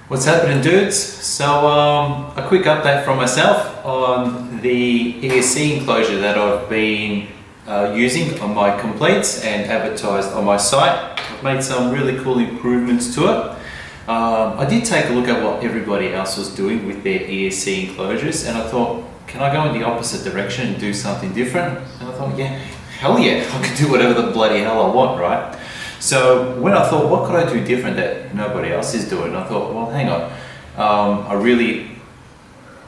What's happening, dudes? So a quick update from myself on the ESC enclosure that I've been using on my completes and advertised on my site. I've made some really cool improvements to it. I did take a look at what everybody else was doing with their ESC enclosures, and I thought, can I go in the opposite direction and do something different? And I thought, yeah, hell yeah, I can do whatever the bloody hell I want, right? So when I thought, what could I do different that nobody else is doing? I thought, well, hang on.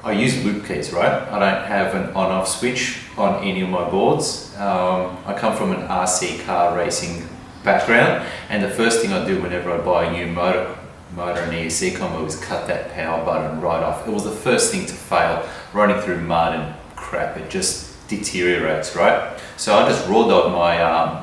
I use loop keys, right? I don't have an on-off switch on any of my boards. I come from an RC car racing background, and the first thing I do whenever I buy a new motor and ESC combo is cut that power button right off. It was the first thing to fail, running through mud and crap. It just deteriorates, right? So I just raw dog my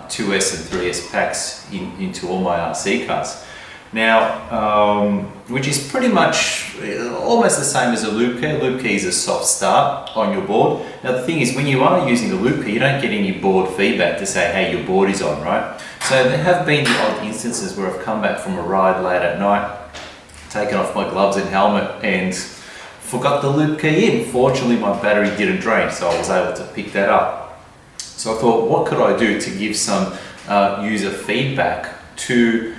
2S and 3S packs into all my RC cars. Now, which is pretty much almost the same as a loop key. A loop key is a soft start on your board. Now the thing is, when you are using a loop key, you don't get any board feedback to say, hey, your board is on, right? So there have been the odd instances where I've come back from a ride late at night, taken off my gloves and helmet, and forgot the loop key in. Fortunately, my battery didn't drain, so I was able to pick that up. So I thought, what could I do to give some user feedback to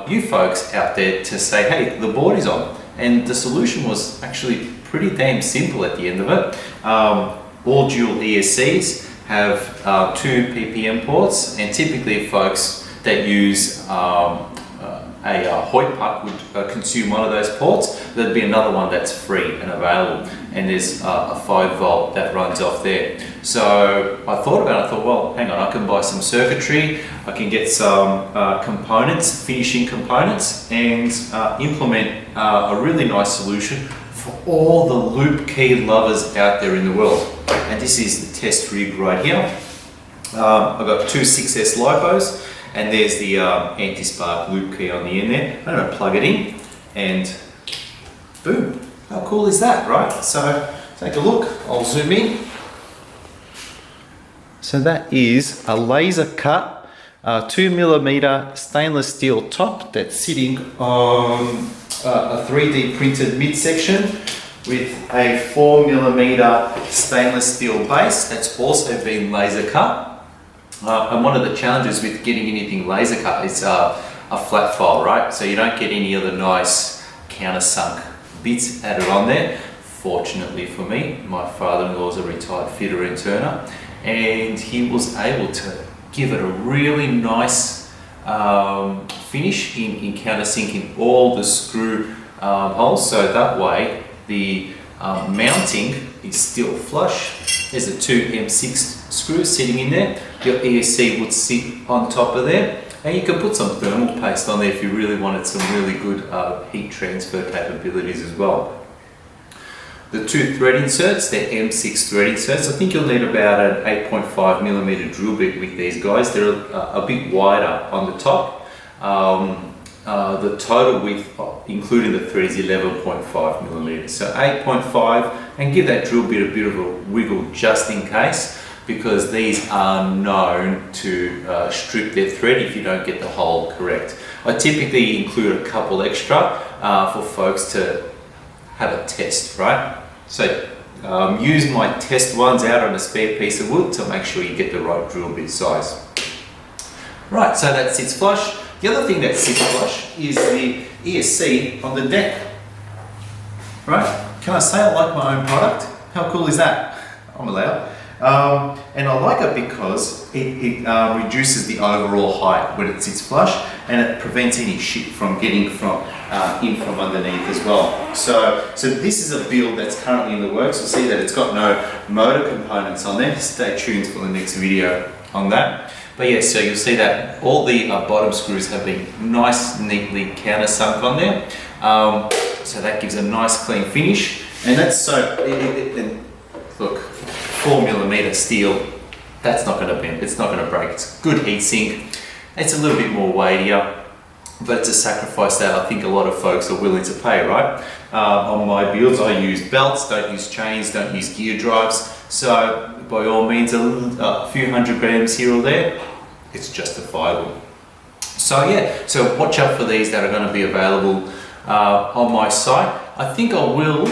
you folks out there to say, hey, the board is on? And the solution was actually pretty damn simple at the end of it. All dual ESCs have 2 ppm ports, and typically folks that use a Hoyt puck would consume one of those ports. There'd be another one that's free and available, and there's a 5 volt that runs off there. So I thought about it, I thought, well, hang on, I can buy some circuitry, I can get some components, finishing components, and implement a really nice solution for all the loop key lovers out there in the world. And this is the test rig right here. I've got 2 6S lipos, and there's the anti-spark loop key on the end there. I'm going to plug it in, and boom. How cool is that, right? So take a look, I'll zoom in. So that is a laser cut 2mm stainless steel top that's sitting on a 3D printed midsection with a 4mm stainless steel base that's also been laser cut. And one of the challenges with getting anything laser cut is a flat file, right? So you don't get any of the nice countersunk bits added on there. Fortunately for me, my father-in-law is a retired fitter and turner, and he was able to give it a really nice finish in countersinking all the screw holes, so that way the mounting is still flush. There's a 2 M6 screws sitting in there. Your ESC would sit on top of there, and you can put some thermal paste on there if you really wanted some really good heat transfer capabilities as well. The 2 thread inserts, they're M6 thread inserts. I think you'll need about an 8.5mm drill bit with these guys. They're a bit wider on the top. The total width, including the thread, is 11.5mm. So 8.5, and give that drill bit a bit of a wiggle just in case, because these are known to strip their thread if you don't get the hole correct. I typically include a couple extra for folks to have a test, right? So use my test ones out on a spare piece of wood to make sure you get the right drill bit size. Right, so that sits flush. The other thing that sits flush is the ESC on the deck. Right? Can I say I like my own product? How cool is that? I'm allowed. And I like it because it reduces the overall height when it sits flush, and it prevents any shit from getting in from underneath as well. So this is a build that's currently in the works. You'll see that it's got no motor components on there. Stay tuned for the next video on that. But yeah, so you'll see that all the bottom screws have been nice, neatly countersunk on there. So that gives a nice clean finish. And that's and look, 4mm steel, that's not going to bend, it's not going to break. It's good heat sink. It's a little bit more weightier, but it's a sacrifice that I think a lot of folks are willing to pay, right? On my builds, I use belts, don't use chains, don't use gear drives. So by all means, a few 100 grams here or there, it's justifiable. So yeah, so watch out for these that are going to be available on my site. I think I will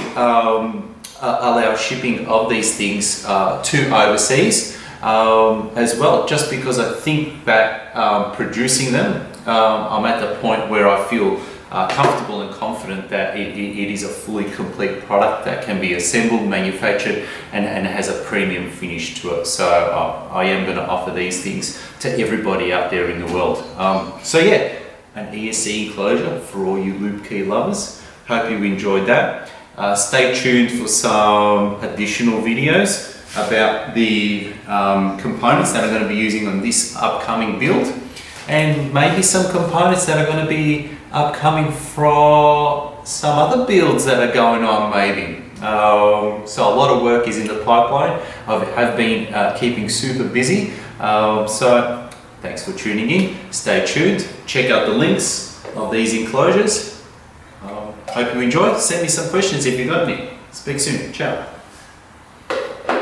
allow shipping of these things to overseas as well, just because I think that producing them, I'm at the point where I feel comfortable and confident that it is a fully complete product that can be assembled, manufactured, and has a premium finish to it. So I am going to offer these things to everybody out there in the world. So yeah, an ESC enclosure for all you loop key lovers. Hope you enjoyed that. Stay tuned for some additional videos about the components that I'm going to be using on this upcoming build, and maybe some components that are going to be upcoming for some other builds that are going on maybe. So a lot of work is in the pipeline. I have been keeping super busy. So thanks for tuning in. Stay tuned. Check out the links of these enclosures. Hope you enjoyed. Send me some questions if you got any. Speak soon. Ciao.